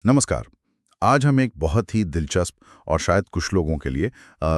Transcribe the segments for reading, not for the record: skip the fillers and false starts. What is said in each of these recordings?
नमस्कार। आज हम एक बहुत ही दिलचस्प और शायद कुछ लोगों के लिए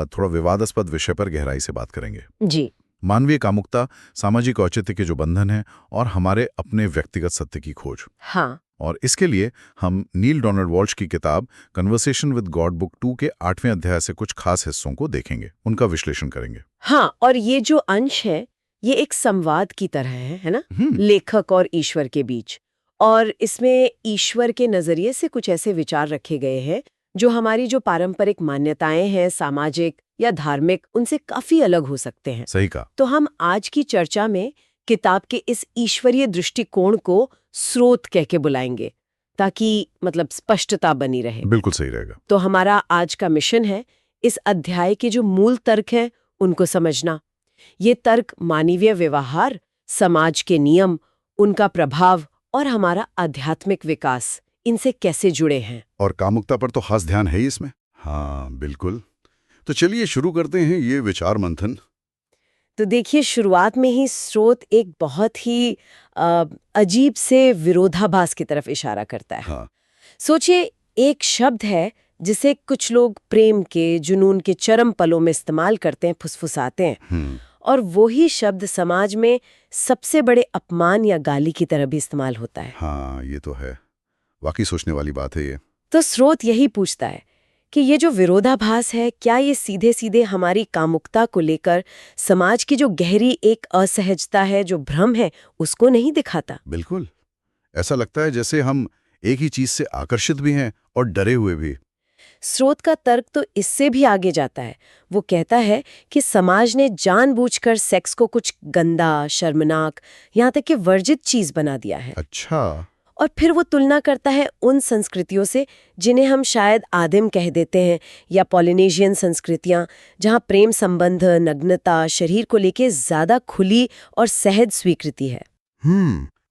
थोड़ा विवादास्पद विषय पर गहराई से बात करेंगे। जी। मानवीय कामुकता, सामाजिक औचित्य के जो बंधन हैं और हमारे अपने व्यक्तिगत सत्य की खोज। हाँ। और इसके लिए हम नील डोनाल्ड वॉल्श की किताब कन्वर्सेशन विद गॉड बुक 2 के 8वें अध्याय से कुछ खास हिस्सों को देखेंगे, उनका विश्लेषण करेंगे। हाँ, और ये जो अंश है, ये एक संवाद की तरह है ना? हम्म। लेखक और ईश्वर के बीच। और इसमें ईश्वर के नजरिए से कुछ ऐसे विचार रखे गए हैं जो हमारी जो पारंपरिक मान्यताएं हैं, सामाजिक या धार्मिक, उनसे काफी अलग हो सकते हैं। सही कहा। तो हम आज की चर्चा में किताब के इस ईश्वरीय दृष्टिकोण को स्रोत कह के बुलाएंगे, ताकि मतलब स्पष्टता बनी रहे। बिल्कुल सही रहेगा। तो हमारा आज का मिशन है इस अध्याय के जो मूल तर्क हैं उनको समझना। ये तर्क मानवीय व्यवहार, समाज के नियम, उनका प्रभाव और हमारा आध्यात्मिक विकास, इनसे कैसे जुड़े हैं। और कामुकता पर तो खास ध्यान है ही इसमें। हाँ बिल्कुल। तो चलिए शुरू करते हैं ये विचार मंथन। तो देखिए, शुरुआत में ही स्रोत एक बहुत ही अजीब से विरोधाभास की तरफ इशारा करता है। हाँ। सोचिए, एक शब्द है जिसे कुछ लोग प्रेम के, जुनून के चरम पलों में इस्तेमाल करते हैं, फुसफुसाते हैं, और वही शब्द समाज में सबसे बड़े अपमान या गाली की तरह भी इस्तेमाल होता है। हाँ ये तो है, वाकई सोचने वाली बात है ये। तो स्रोत यही पूछता है कि ये जो विरोधाभास है, क्या ये सीधे सीधे हमारी कामुकता को लेकर समाज की जो गहरी एक असहजता है, जो भ्रम है, उसको नहीं दिखाता? बिल्कुल। ऐसा लगता है जैसे हम एक ही चीज से आकर्षित भी हैं और डरे हुए भी। स्रोत का तर्क तो इससे भी आगे जाता है। वो कहता है कि समाज ने जानबूझकर सेक्स को कुछ गंदा, शर्मनाक, यहाँ तक कि वर्जित चीज बना दिया है। अच्छा। और फिर वो तुलना करता है उन संस्कृतियों से जिन्हें हम शायद आदिम कह देते हैं, या पॉलिनेशियन संस्कृतियां, जहां प्रेम संबंध, नग्नता, शरीर को लेके ज्यादा खुली और सहज स्वीकृति है।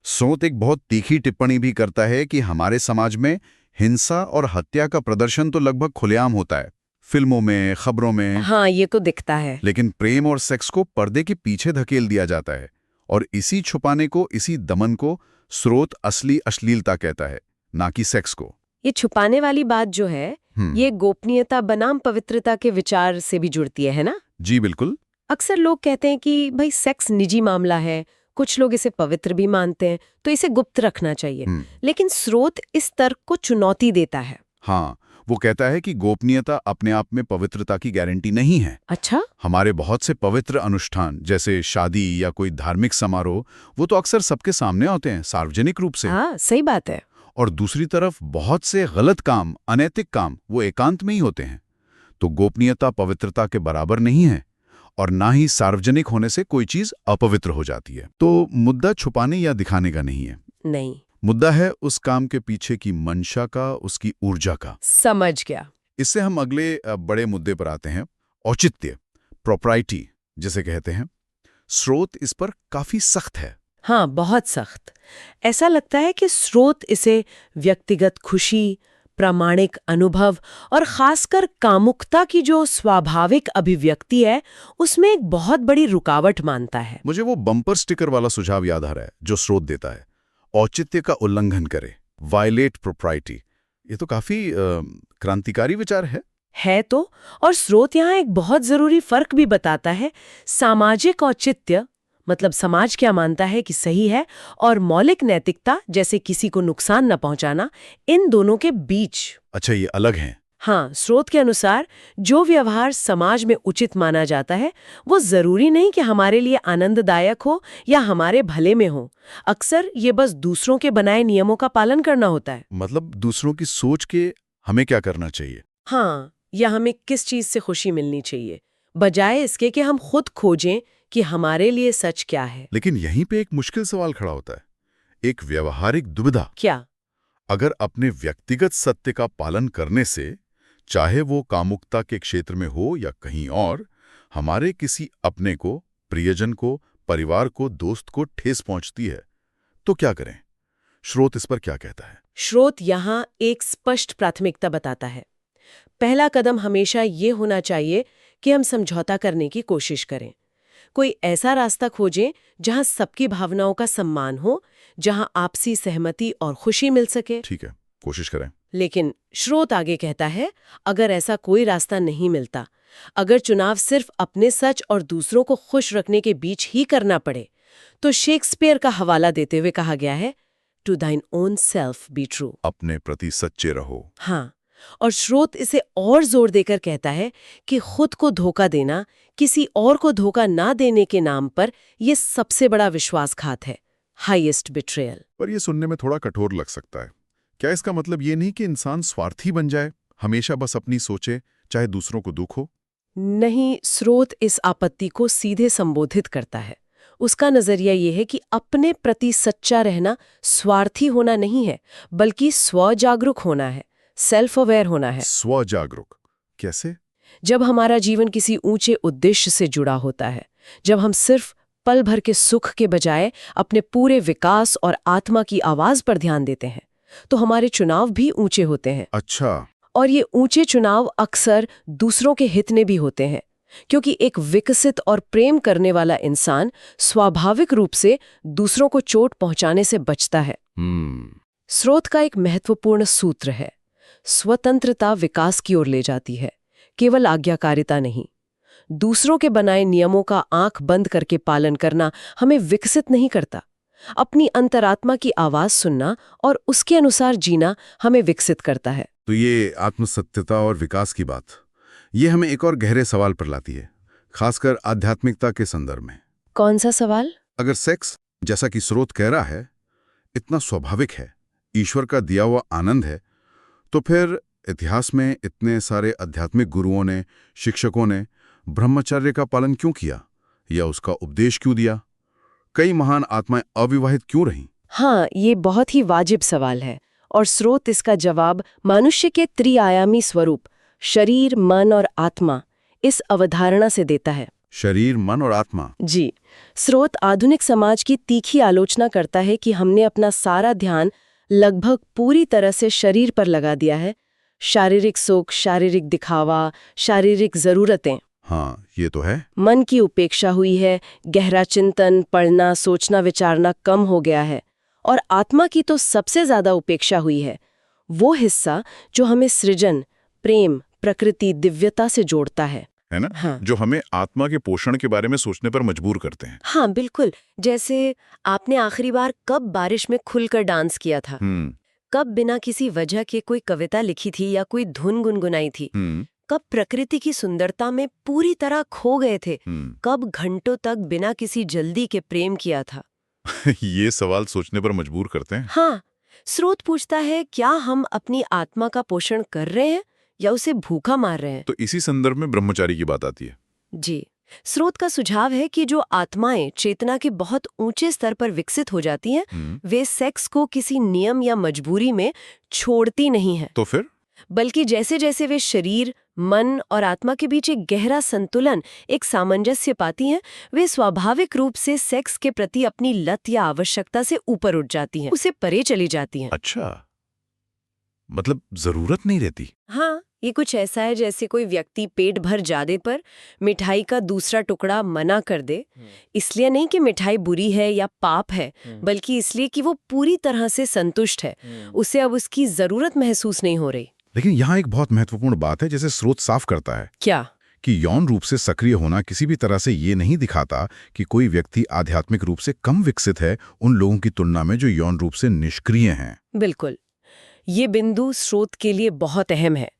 सोत एक बहुत तीखी टिप्पणी भी करता है कि हमारे समाज में हिंसा और हत्या का प्रदर्शन तो लगभग खुलेआम होता है, फिल्मों में, खबरों में। हाँ, ये तो दिखता है। लेकिन प्रेम और सेक्स को पर्दे के पीछे धकेल दिया जाता है, और इसी छुपाने को, इसी दमन को स्रोत असली अश्लीलता कहता है, ना कि सेक्स को। ये छुपाने वाली बात जो है, ये गोपनीयता बनाम पवित्रता के विचार से भी जुड़ती है ना? जी बिल्कुल। अक्सर लोग कहते हैं कि भाई सेक्स निजी मामला है, कुछ लोग इसे पवित्र भी मानते हैं, तो इसे गुप्त रखना चाहिए। लेकिन स्रोत इस तर्क को चुनौती देता है। हाँ, वो कहता है कि गोपनीयता अपने आप में पवित्रता की गारंटी नहीं है। अच्छा? हमारे बहुत से पवित्र अनुष्ठान, जैसे शादी या कोई धार्मिक समारोह, वो तो अक्सर सबके सामने होते हैं, सार्वजनिक रूप से। हाँ, सही बात है। और दूसरी तरफ बहुत से गलत काम, अनैतिक काम, वो एकांत में ही होते हैं। तो गोपनीयता पवित्रता के बराबर नहीं है, और ना ही सार्वजनिक होने से कोई चीज अपवित्र हो जाती है। तो मुद्दा छुपाने या दिखाने का नहीं है। नहीं। मुद्दा है उस काम के पीछे की मंशा का, उसकी ऊर्जा का। समझ गया। इससे हम अगले बड़े मुद्दे पर आते हैं, औचित्य, प्रोप्राइटी जिसे कहते हैं। स्रोत इस पर काफी सख्त है। हाँ, बहुत सख्त। ऐसा लगता है कि स्रोत इसे व्यक्तिगत खुशी, प्रामाणिक अनुभव और खासकर कामुकता की जो स्वाभाविक अभिव्यक्ति है, उसमें एक बहुत बड़ी रुकावट मानता है। मुझे वो बम्पर स्टिकर वाला सुझाव याद आ रहा है जो स्रोत देता है, औचित्य का उल्लंघन करे, वायलेट प्रोप्राइटी। ये तो काफी क्रांतिकारी विचार है तो। और स्रोत यहाँ एक बहुत जरूरी फर्क भी बताता है, सामाजिक औचित्य मतलब समाज क्या मानता है कि सही है, और मौलिक नैतिकता जैसे किसी को नुकसान न पहुंचाना, इन दोनों के बीच। अच्छा, ये अलग हैं। हाँ, स्रोत के अनुसार जो व्यवहार समाज में उचित माना जाता है, वो जरूरी नहीं कि हमारे लिए आनंददायक हो या हमारे भले में हो। अक्सर ये बस दूसरों के बनाए नियमों का पालन करना होता है। मतलब दूसरों की सोच के हमें क्या करना चाहिए। हाँ, या हमें किस चीज से खुशी मिलनी चाहिए, बजाय इसके कि हम खुद खोजें कि हमारे लिए सच क्या है। लेकिन यहीं पे एक मुश्किल सवाल खड़ा होता है, एक व्यवहारिक दुविधा। क्या? अगर अपने व्यक्तिगत सत्य का पालन करने से, चाहे वो कामुकता के क्षेत्र में हो या कहीं और, हमारे किसी अपने को, प्रियजन को, परिवार को, दोस्त को ठेस पहुंचती है, तो क्या करें? स्रोत इस पर क्या कहता है? स्रोत यहाँ एक स्पष्ट प्राथमिकता बताता है। पहला कदम हमेशा ये होना चाहिए कि हम समझौता करने की कोशिश करें। कोई ऐसा रास्ता खोजें जहां सबकी भावनाओं का सम्मान हो, जहां आपसी सहमति और खुशी मिल सके। ठीक है। कोशिश करें। लेकिन श्रोत आगे कहता है, अगर ऐसा कोई रास्ता नहीं मिलता, अगर चुनाव सिर्फ अपने सच और दूसरों को खुश रखने के बीच ही करना पड़े, तो शेक्सपियर का हवाला देते हुए कहा गया है, टू दाइन ओन सेल्फ बी ट्रू। अपने प्रति सच्चे रहो। हाँ, और श्रोत इसे और जोर देकर कहता है कि खुद को धोखा देना, किसी और को धोखा ना देने के नाम पर यह सबसे बड़ा विश्वासघात है, हाईएस्ट बिट्रेयल। पर यह सुनने में थोड़ा कठोर लग सकता है। क्या इसका मतलब ये नहीं कि इंसान स्वार्थी बन जाए, हमेशा बस अपनी सोचे, चाहे दूसरों को दुख हो? नहीं, स्रोत इस आपत्ति को सीधे संबोधित करता है। उसका नजरिया ये है कि अपने प्रति सच्चा रहना स्वार्थी होना नहीं है, बल्कि स्वजागरूक होना है, सेल्फ अवेयर होना है। स्वजागरूक कैसे? जब हमारा जीवन किसी ऊंचे उद्देश्य से जुड़ा होता है, जब हम सिर्फ पल भर के सुख के बजाय अपने पूरे विकास और आत्मा की आवाज पर ध्यान देते हैं, तो हमारे चुनाव भी ऊंचे होते हैं। अच्छा। और ये ऊंचे चुनाव अक्सर दूसरों के हित में भी होते हैं, क्योंकि एक विकसित और प्रेम करने वाला इंसान स्वाभाविक रूप से दूसरों को चोट पहुंचाने से बचता है। स्रोत का एक महत्वपूर्ण सूत्र है, स्वतंत्रता विकास की ओर ले जाती है, केवल आज्ञाकारिता नहीं। दूसरों के बनाए नियमों का आंख बंद करके पालन करना हमें विकसित नहीं करता। अपनी अंतरात्मा की आवाज सुनना और उसके अनुसार जीना हमें विकसित करता है। तो ये आत्मसत्यता और विकास की बात, ये हमें एक और गहरे सवाल पर लाती है, खासकर आध्यात्मिकता के संदर्भ में। कौन सा सवाल? अगर सेक्स, जैसा कि स्रोत कह रहा है, इतना स्वाभाविक है, ईश्वर का दिया हुआ आनंद है, तो फिर इतिहास में इतने सारे आध्यात्मिक गुरुओं ने, शिक्षकों ने ब्रह्मचर्य का पालन क्यों किया, या उसका उपदेश क्यों दिया? कई महान आत्माएं अविवाहित क्यों रहीं? हाँ, ये बहुत ही वाजिब सवाल है, और स्रोत इसका जवाब मनुष्य के त्रिआयामी स्वरूप, शरीर, मन और आत्मा, इस अवधारणा से देता है। शरीर, मन और आत्मा। जी, स्रोत आधुनिक समाज की तीखी आलोचना करता है कि हमने अपना सारा ध्यान लगभग पूरी तरह से शरीर पर लगा दिया है। शारीरिक सुख, शारीरिक दिखावा, शारीरिक जरूरतें। हाँ, ये तो है। मन की उपेक्षा हुई है, गहरा चिंतन, पढ़ना, सोचना, विचारना कम हो गया है। और आत्मा की तो सबसे ज्यादा उपेक्षा हुई है, वो हिस्सा जो हमें सृजन, प्रेम, प्रकृति, दिव्यता से जोड़ता है ना? हाँ। जो हमें आत्मा के पोषण के बारे में सोचने पर मजबूर करते हैं। हाँ, बिल्कुल। जैसे आपने आखिरी बार कब बारिश में खुलकर डांस किया था? कब बिना किसी वजह के कोई कविता लिखी थी या कोई धुन गुनगुनाई थी? कब प्रकृति की सुंदरता में पूरी तरह खो गए थे? कब घंटों तक बिना किसी जल्दी के प्रेम किया था? ये सवाल सोचने पर मजबूर करते हैं। हाँ, स्रोत पूछता है, क्या हम अपनी आत्मा का पोषण कर रहे हैं या उसे भूखा मार रहे हैं? तो इसी संदर्भ में ब्रह्मचारी की बात आती है। जी, स्रोत का सुझाव है कि जो आत्माएं चेतना के बहुत ऊंचे स्तर पर विकसित हो जाती हैं, वे सेक्स को किसी नियम या मजबूरी में छोड़ती नहीं है। तो फिर? बल्कि जैसे जैसे वे शरीर, मन और आत्मा के बीच एक गहरा संतुलन, एक सामंजस्य पाती हैं, वे स्वाभाविक रूप से सेक्स के प्रति अपनी लत या आवश्यकता से ऊपर उठ जाती हैं, उसे परे चली जाती हैं। अच्छा, मतलब जरूरत नहीं रहती। हाँ, ये कुछ ऐसा है जैसे कोई व्यक्ति पेट भर जाने पर मिठाई का दूसरा टुकड़ा मना कर दे, इसलिए नहीं कि मिठाई बुरी है या पाप है, बल्कि इसलिए कि वो पूरी तरह से संतुष्ट है, उसे अब उसकी जरूरत महसूस नहीं हो रही। लेकिन यहाँ एक बहुत महत्वपूर्ण बात है, जैसे स्रोत साफ करता है। क्या? कि यौन रूप से सक्रिय होना किसी भी तरह से ये नहीं दिखाता कि कोई व्यक्ति आध्यात्मिक रूप से कम विकसित है उन लोगों की तुलना में जो यौन रूप से निष्क्रिय हैं। बिल्कुल, ये बिंदु स्रोत के लिए बहुत अहम है।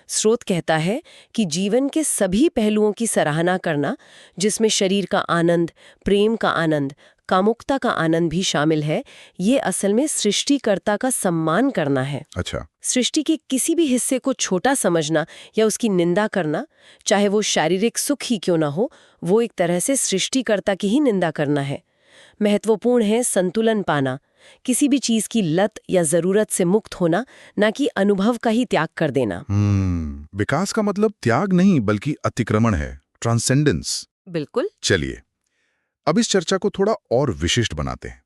स्रोत कहता है कि जीवन के सभी पहलुओं की सराहना करना, जिसमें शरीर का आनंद, प्रेम का आनंद, कामुकता का आनंद भी शामिल है, ये असल में सृष्टिकर्ता का सम्मान करना है। अच्छा। सृष्टि के किसी भी हिस्से को छोटा समझना या उसकी निंदा करना, चाहे वो शारीरिक सुख ही क्यों ना हो, वो एक तरह से सृष्टिकर्ता की ही निंदा करना है। महत्वपूर्ण है संतुलन पाना, किसी भी चीज की लत या जरूरत से मुक्त होना, ना कि अनुभव का ही त्याग कर देना। विकास का मतलब त्याग नहीं बल्कि अतिक्रमण है, ट्रांसेंडेंस। बिल्कुल। चलिए अब इस चर्चा को थोड़ा और विशिष्ट बनाते हैं।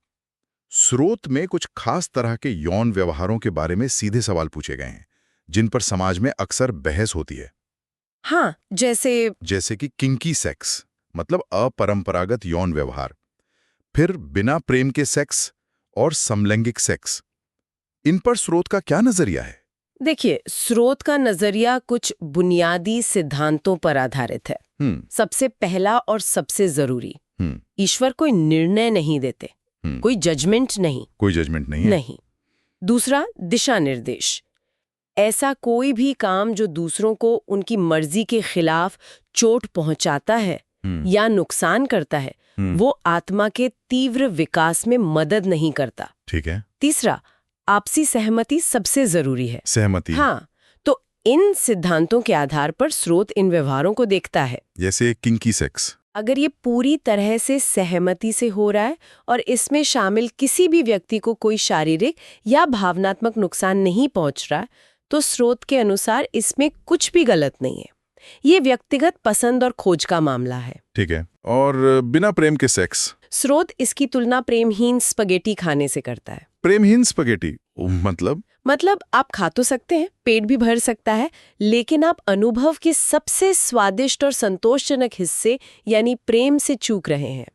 स्रोत में कुछ खास तरह के यौन व्यवहारों के बारे में सीधे सवाल पूछे गए हैं, जिन पर समाज में अक्सर बहस होती है। हाँ, जैसे कि किंकी सेक्स, मतलब अपरंपरागत यौन व्यवहार, फिर बिना प्रेम के सेक्स और समलैंगिक सेक्स, इन पर स्रोत का क्या नजरिया है? देखिए, स्रोत का नजरिया कुछ बुनियादी सिद्धांतों पर आधारित है। सबसे पहला और सबसे जरूरी, ईश्वर कोई निर्णय नहीं देते, कोई जजमेंट नहीं। कोई जजमेंट नहीं है? नहीं। दूसरा, दिशा निर्देश। ऐसा कोई भी काम जो दूसरों को उनकी मर्जी के खिलाफ चोट पहुंचाता है या नुकसान करता है, वो आत्मा के तीव्र विकास में मदद नहीं करता। ठीक है। तीसरा, आपसी सहमति सबसे जरूरी है। सहमति? हाँ, तो इन सिद्धांतों के आधार पर स्रोत इन व्यवहारों को देखता है। जैसे किंकी सेक्स? अगर ये पूरी तरह से सहमति से हो रहा है और इसमें शामिल किसी भी व्यक्ति को कोई शारीरिक या भावनात्मक नुकसान नहीं पहुंच रहा, तो स्रोत के अनुसार इसमें कुछ भी गलत नहीं है। ये व्यक्तिगत पसंद और खोज का मामला है। ठीक है। और बिना प्रेम के सेक्स? स्रोत इसकी तुलना प्रेमहीन स्पगेटी खाने से करता है। प्रेमहीन स्पगेटी? मतलब आप खा तो सकते हैं, पेट भी भर सकता है, लेकिन आप अनुभव के सबसे स्वादिष्ट और संतोषजनक हिस्से यानी प्रेम से चूक रहे हैं।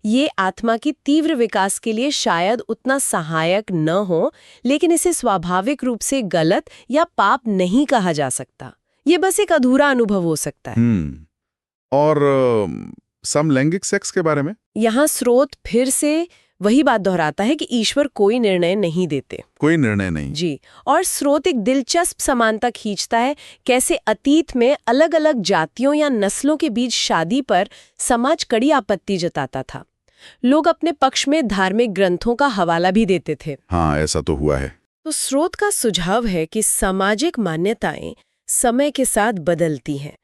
ये आत्मा की तीव्र विकास के लिए शायद उतना सहायक न हो, लेकिन इसे स्वाभाविक रूप से गलत या पाप नहीं कहा जा सकता। ये बस एक अधूरा अनुभव हो सकता है। और समलैंगिक सेक्स के बारे में? यहाँ स्रोत फिर से वही बात दोहराता है कि ईश्वर कोई निर्णय नहीं देते। कोई निर्णय नहीं? जी। और स्रोत एक दिलचस्प समानता खींचता है, कैसे अतीत में अलग अलग जातियों या नस्लों के बीच शादी पर समाज कड़ी आपत्ति जताता था। लोग अपने पक्ष में धार्मिक ग्रंथों का हवाला भी देते थे। हाँ, ऐसा तो हुआ है। तो स्रोत का सुझाव है कि सामाजिक मान्यताएं समय के साथ बदलती हैं।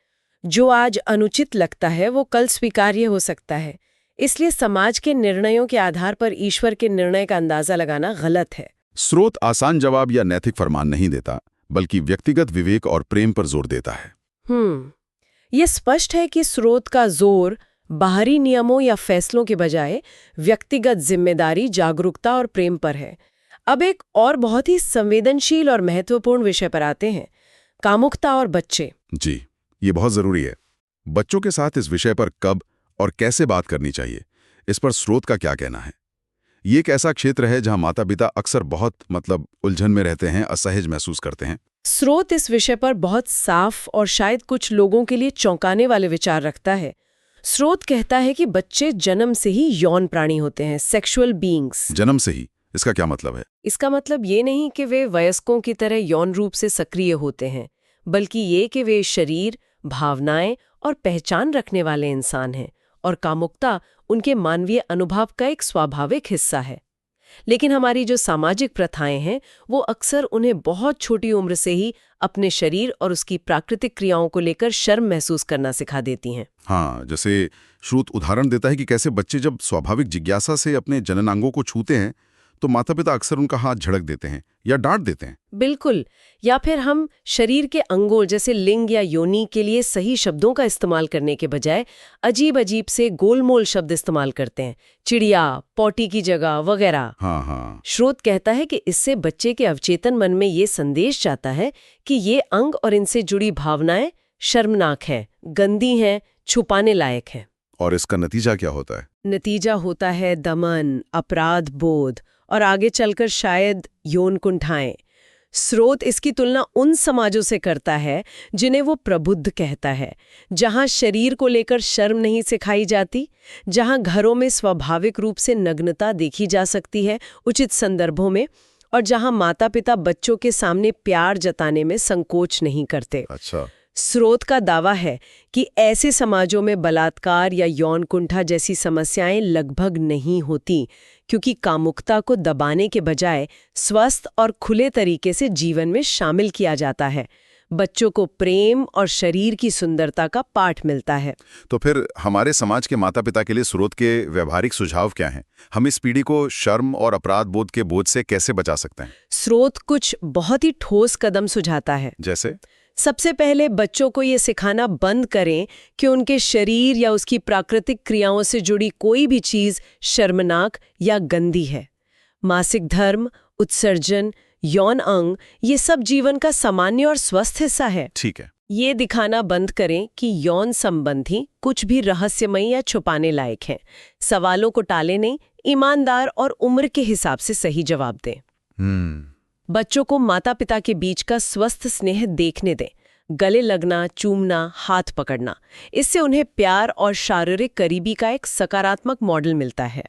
जो आज अनुचित लगता है वो कल स्वीकार्य हो सकता है। इसलिए समाज के निर्णयों के आधार पर ईश्वर के निर्णय का अंदाजा लगाना गलत है। स्रोत आसान जवाब या नैतिक फरमान नहीं देता, बल्कि व्यक्तिगत विवेक और प्रेम पर जोर देता है। ये स्पष्ट है कि स्रोत का जोर बाहरी नियमों या फैसलों के बजाय व्यक्तिगत जिम्मेदारी, जागरूकता और प्रेम पर है। अब एक और बहुत ही संवेदनशील और महत्वपूर्ण विषय पर आते हैं, कामुकता और बच्चे। जी, ये बहुत जरूरी है। बच्चों के साथ इस विषय पर कब और कैसे बात करनी चाहिए, इस पर स्रोत का क्या कहना है? ये एक ऐसा क्षेत्र है जहां माता पिता अक्सर बहुत उलझन में रहते हैं, असहज महसूस करते हैं। स्रोत इस विषय पर बहुत साफ और शायद कुछ लोगों के लिए चौंकाने वाले विचार रखता है। स्रोत कहता है कि बच्चे जन्म से ही यौन प्राणी होते हैं, सेक्सुअल बीइंग्स। जन्म से ही? इसका क्या मतलब है? इसका मतलब ये नहीं कि वे वयस्कों की तरह यौन रूप से सक्रिय होते हैं, बल्कि ये कि वे शरीर, भावनाएं और पहचान रखने वाले इंसान हैं, और कामुकता उनके मानवीय अनुभव का एक स्वाभाविक हिस्सा है। लेकिन हमारी जो सामाजिक प्रथाएं हैं, वो अक्सर उन्हें बहुत छोटी उम्र से ही अपने शरीर और उसकी प्राकृतिक क्रियाओं को लेकर शर्म महसूस करना सिखा देती हैं। हाँ, जैसे श्रुत उदाहरण देता है कि कैसे बच्चे जब स्वाभाविक जिज्ञासा से अपने जननांगों को छूते हैं, तो माता पिता अक्सर उनका हाथ झड़क देते हैं या डांट देते हैं। बिल्कुल। या फिर हम शरीर के अंगों जैसे लिंग या योनि के लिए सही शब्दों का इस्तेमाल करने के बजाय अजीब अजीब से गोलमोल शब्द इस्तेमाल करते हैं, चिड़िया, पॉटी की जगह वगैरह। हाँ। स्रोत कहता है कि इससे बच्चे के अवचेतन मन में ये संदेश जाता है कि ये अंग और इनसे जुड़ी भावनाएं शर्मनाक हैं, गंदी हैं, छुपाने लायक हैं। और इसका नतीजा क्या होता है? नतीजा होता है दमन, अपराध बोध और आगे चलकर शायद यौन कुंठाएं। स्रोत इसकी तुलना उन समाजों से करता है जिन्हें वो प्रबुद्ध कहता है, जहां शरीर को लेकर शर्म नहीं सिखाई जाती, जहां घरों में स्वाभाविक रूप से नग्नता देखी जा सकती है उचित संदर्भों में, और जहां माता पिता बच्चों के सामने प्यार जताने में संकोच नहीं करते। अच्छा। स्रोत का दावा है कि ऐसे समाजों में बलात्कार या यौन कुंठा जैसी समस्याएं लगभग नहीं होती, क्योंकि कामुकता को दबाने के बजाय स्वस्थ और खुले तरीके से जीवन में शामिल किया जाता है। बच्चों को प्रेम और शरीर की सुंदरता का पाठ मिलता है। तो फिर हमारे समाज के माता पिता के लिए स्रोत के व्यवहारिक सुझाव क्या हैं? हम इस पीढ़ी को शर्म और अपराध बोध के बोझ से कैसे बचा सकते हैं? स्रोत कुछ बहुत ही ठोस कदम सुझाता है। जैसे? सबसे पहले बच्चों को ये सिखाना बंद करें कि उनके शरीर या उसकी प्राकृतिक क्रियाओं से जुड़ी कोई भी चीज शर्मनाक या गंदी है। मासिक धर्म, उत्सर्जन, यौन अंग, ये सब जीवन का सामान्य और स्वस्थ हिस्सा है। ठीक है। ये दिखाना बंद करें कि यौन संबंधी कुछ भी रहस्यमय या छुपाने लायक है। सवालों को टाले नहीं, ईमानदार और उम्र के हिसाब से सही जवाब दें। बच्चों को माता पिता के बीच का स्वस्थ स्नेह देखने दें। गले लगना, चूमना, हाथ पकड़ना, इससे उन्हें प्यार और शारीरिक करीबी का एक सकारात्मक मॉडल मिलता है।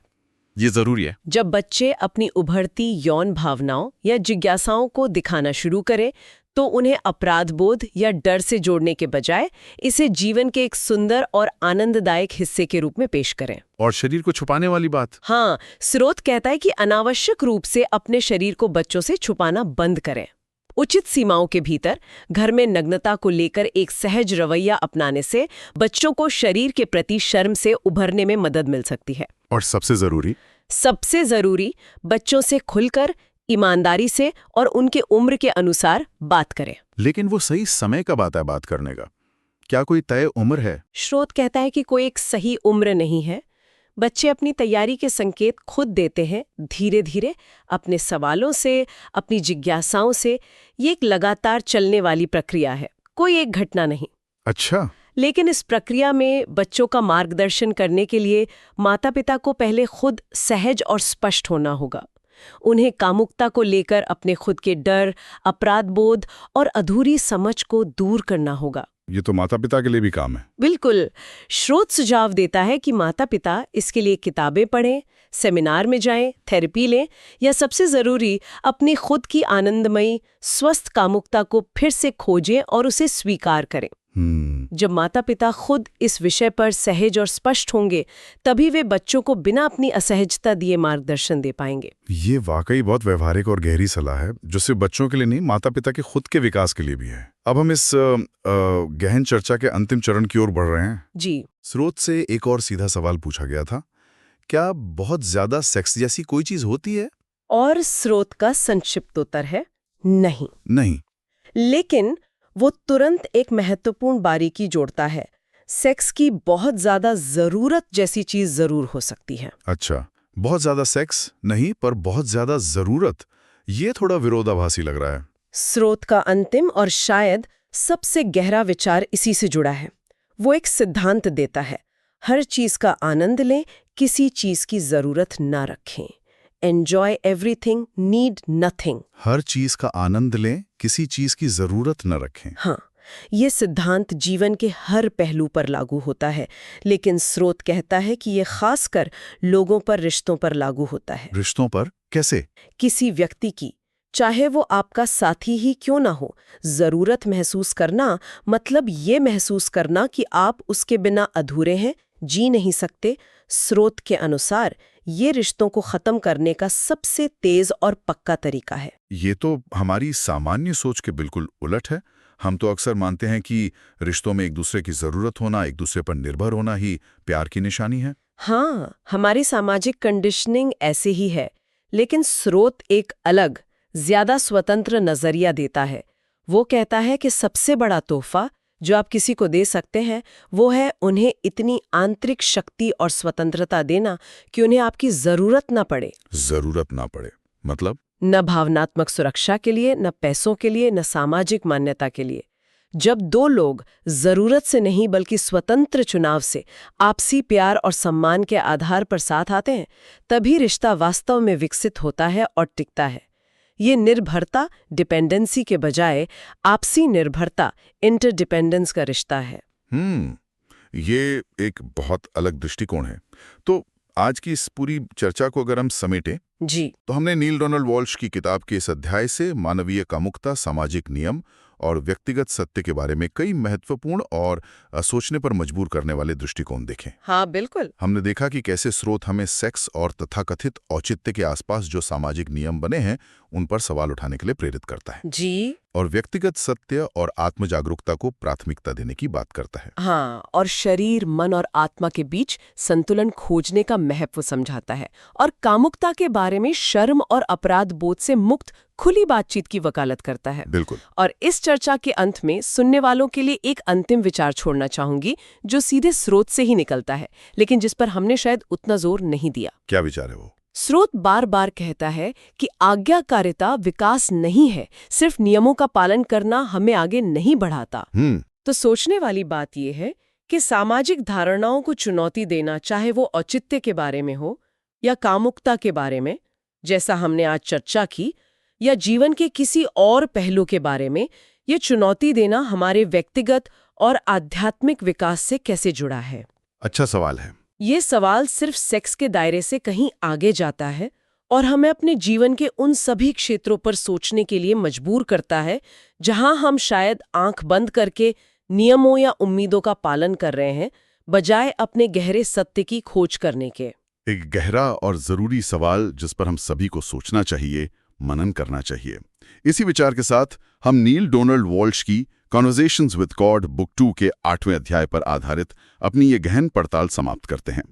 ये जरूरी है। जब बच्चे अपनी उभरती यौन भावनाओं या जिज्ञासाओं को दिखाना शुरू करें तो उन्हें अपराध बोध या डर से जोड़ने के बजाय इसे जीवन के एक सुंदर और आनंददायक हिस्से के रूप में पेश करें। और शरीर को छुपाने वाली बात? हाँ, स्रोत कहता है कि अनावश्यक रूप से अपने शरीर को बच्चों से छुपाना बंद करें। उचित सीमाओं के भीतर घर में नग्नता को लेकर एक सहज रवैया अपनाने से बच्चों को शरीर के प्रति शर्म से उभरने में मदद मिल सकती है। और सबसे जरूरी बच्चों से खुलकर, ईमानदारी से और उनके उम्र के अनुसार बात करें। लेकिन वो सही समय कब आता है बात करने का? क्या कोई तय उम्र है? स्रोत कहता है कि कोई एक सही उम्र नहीं है। बच्चे अपनी तैयारी के संकेत खुद देते हैं, धीरे धीरे, अपने सवालों से, अपनी जिज्ञासाओं से। ये एक लगातार चलने वाली प्रक्रिया है, कोई एक घटना नहीं। अच्छा। लेकिन इस प्रक्रिया में बच्चों का मार्गदर्शन करने के लिए माता पिता को पहले खुद सहज और स्पष्ट होना होगा। उन्हें कामुकता को लेकर अपने खुद के डर, अपराध बोध और अधूरी समझ को दूर करना होगा। ये तो माता पिता के लिए भी काम है। बिल्कुल। स्रोत सुझाव देता है कि माता पिता इसके लिए किताबें पढ़ें, सेमिनार में जाएं, थेरेपी लें, या सबसे जरूरी अपनी खुद की आनंदमयी स्वस्थ कामुकता को फिर से खोजें और उसे स्वीकार करें। जब माता पिता खुद इस विषय पर सहज और स्पष्ट होंगे, तभी वे बच्चों को बिना अपनी असहजता दिए मार्गदर्शन दे पाएंगे। ये वाकई बहुत व्यवहारिक और गहरी सलाह है, जो सिर्फ बच्चों के लिए नहीं, माता पिता के खुद के विकास के लिए भी है। अब हम इस गहन चर्चा के अंतिम चरण की ओर बढ़ रहे हैं। जी। स्रोत से एक और सीधा सवाल पूछा गया था, क्या बहुत ज्यादा सेक्स जैसी कोई चीज होती है? और स्रोत का संक्षिप्त उत्तर है नहीं। लेकिन वो तुरंत एक महत्वपूर्ण बारीकी जोड़ता है। सेक्स की बहुत ज्यादा जरूरत जैसी चीज जरूर हो सकती है। अच्छा, बहुत ज्यादा सेक्स नहीं, पर बहुत ज्यादा जरूरत, ये थोड़ा विरोधाभासी लग रहा है। स्रोत का अंतिम और शायद सबसे गहरा विचार इसी से जुड़ा है। वो एक सिद्धांत देता है, हर चीज का आनंद लें, किसी चीज की जरूरत ना रखें। Enjoy everything, need nothing। हर चीज का आनंद लें, किसी चीज की जरूरत न रखें। हाँ, ये सिद्धांत जीवन के हर पहलू पर लागू होता है, लेकिन स्रोत कहता है कि ये खासकर लोगों पर, रिश्तों पर लागू होता है। रिश्तों पर कैसे? किसी व्यक्ति की, चाहे वो आपका साथी ही क्यों ना हो, जरूरत महसूस करना मतलब ये महसूस करना कि आप उसके बिना अधूरे हैं, जी नहीं सकते। स्रोत के अनुसार ये रिश्तों को खत्म करने का सबसे तेज और पक्का तरीका है। ये तो हमारी सामान्य सोच के बिल्कुल उलट है। हम तो अक्सर मानते हैं कि रिश्तों में एक दूसरे की जरूरत होना, एक दूसरे पर निर्भर होना ही प्यार की निशानी है। हाँ, हमारी सामाजिक कंडीशनिंग ऐसे ही है, लेकिन स्रोत एक अलग, ज्यादा स्वतंत्र नजरिया देता है। वो कहता है कि सबसे बड़ा तोहफा जो आप किसी को दे सकते हैं वो है उन्हें इतनी आंतरिक शक्ति और स्वतंत्रता देना कि उन्हें आपकी जरूरत ना पड़े। जरूरत ना पड़े मतलब? न भावनात्मक सुरक्षा के लिए, न पैसों के लिए, न सामाजिक मान्यता के लिए। जब दो लोग जरूरत से नहीं बल्कि स्वतंत्र चुनाव से आपसी प्यार और सम्मान के आधार पर साथ आते हैं, तभी रिश्ता वास्तव में विकसित होता है और टिकता है। ये निर्भरता डिपेंडेंसी के बजाय आपसी निर्भरता इंटरडिपेंडेंस का रिश्ता है। ये एक बहुत अलग दृष्टिकोण है। तो आज की इस पूरी चर्चा को अगर हम समेटें जी, तो हमने नील डोनाल्ड वॉल्श की किताब के इस अध्याय से मानवीय कामुकता, सामाजिक नियम और व्यक्तिगत सत्य के बारे में कई महत्वपूर्ण और सोचने पर मजबूर करने वाले दृष्टिकोण देखे। हाँ बिल्कुल। हमने देखा कि कैसे स्रोत हमें सेक्स और तथाकथित औचित्य के आसपास जो सामाजिक नियम बने हैं उन पर सवाल उठाने के लिए प्रेरित करता है जी, और व्यक्तिगत सत्य और आत्म जागरूकता को प्राथमिकता देने की बात करता है। हाँ, और शरीर, मन और आत्मा के बीच संतुलन खोजने का महत्व समझाता है और कामुकता के बारे में शर्म और अपराध बोध से मुक्त खुली बातचीत की वकालत करता है। बिल्कुल। और इस चर्चा के अंत में सुनने वालों के लिए एक अंतिम विचार छोड़ना चाहूंगी जो सीधे स्रोत से ही निकलता है, लेकिन जिस पर हमने शायद उतना जोर नहीं दिया। क्या विचार है वो? स्रोत बार बार कहता है कि आज्ञाकारिता विकास नहीं है, सिर्फ नियमों का पालन करना हमें आगे नहीं बढ़ाता। तो सोचने वाली बात यह है कि सामाजिक धारणाओं को चुनौती देना, चाहे वो औचित्य के बारे में हो या कामुकता के बारे में, जैसा हमने आज चर्चा की, या जीवन के किसी और पहलू के बारे में ये चुनौती देना हमारे व्यक्तिगत और आध्यात्मिक विकास से कैसे जुड़ा है? अच्छा सवाल है। ये सवाल सिर्फ सेक्स के दायरे से कहीं आगे जाता है और हमें अपने जीवन के उन सभी क्षेत्रों पर सोचने के लिए मजबूर करता है जहां हम शायद आंख बंद करके नियमों या उम्मीदों का पालन कर रहे हैं, बजाय अपने गहरे सत्य की खोज करने के। एक गहरा और जरूरी सवाल जिस पर हम सभी को सोचना चाहिए, मनन करना चाहिए। इसी विचार के साथ हम नील डोनाल्ड वॉल्श की कॉन्वर्सेशंस विद गॉड बुक 2 के 8वें अध्याय पर आधारित अपनी ये गहन पड़ताल समाप्त करते हैं।